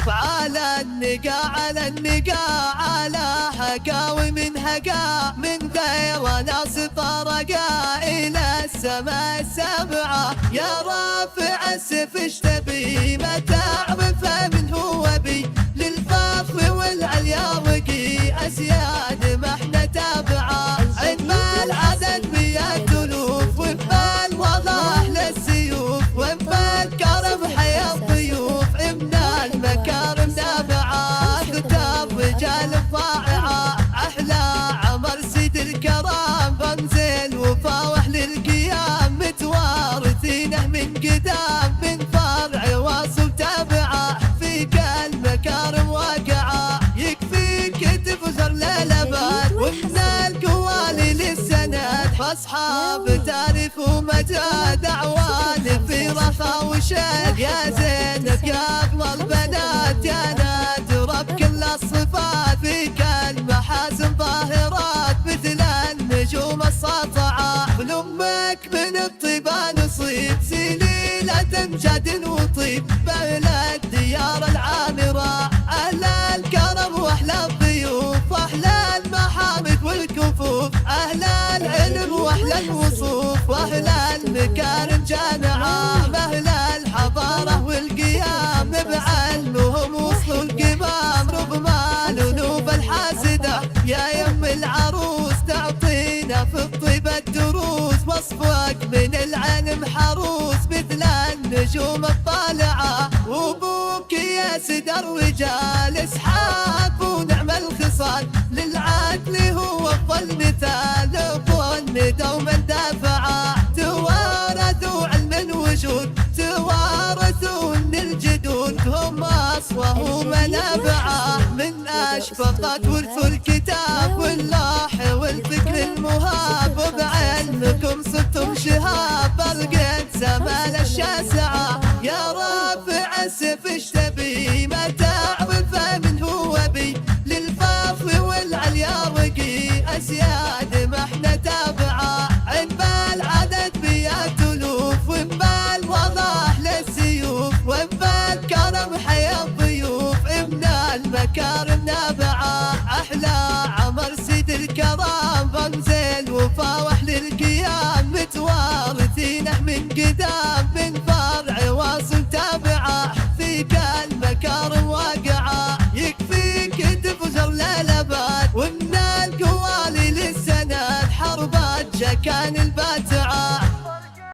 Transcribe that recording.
على النقا على النقا على حقاوي من حقا من غير ناس طرقا إلى السماء السبعة يا رافع السيف ايش تبي ما تعرف من هو بي للفخر والعليا وقي أسياد ما احنا تابعة عندما العدد مية ألوف وفى الوضع للسيوف وفى الكرم حيا الضيوف إمنا المكارم نابعة كتاب رجال الضائعة أحلى عمر سيد الكرام رمز الوفا وأهل القيام متوارثينه من قدام من فرع واصل تابعة فيك المكارم واقعة يكفيك تفزر للأبد ومن القوالي للسند أصحاب تاريخ ومجد أعوان في رخاء وشد يا زينب يا أغلى البنات يا نادرة بكل الصفات فيك المحاسن ظاهرات مثل النجوم الساطعة من أمك من الطيبة نصيب سليلة أمجاد وطيب بين الديار العامرة أهل الكرم وأهل الضيوف وأهل المحامد والكفوف أهل العلم وأهل الوصوف وأهل المكارم جامعة أهل الحضارة والقيام بعلمهم وصلوا القمام رغم الأنوف الحاسدة يا يم العروس تعطينا في الطيب الدروس وصفك من العلم حروس مثل النجوم الطالعة وابوك يا سيد الرجال اسحاق ونعم الخصال للعدل هو افضل مثال الظن دوما دافعه توارثوا علم وجود توارثوا من الجدود هم اصوهم منابعه من اشفقت ورث الكتاب واللوح والفكر المهاب وبعلمكم صرتم شهاب برقت سمال الشاسعه يا رافع السيف ايش تبي ما تعرف من هو بي للفخر والعليا وقي أسياد ما احنا تابعة عندما العدد مية ألوف وانبا الوضع للسيوف وانبا الكرم حيا الضيوف إمنا المكارم نابعة أحلى عمر سيد الكرام رمز الوفا وأهل القيام متوارثينه من قدام من فرع واصل تابعة فيك المكارم واقعة يكفيك تفجر للأبد ومن القوالي للسند حربات كان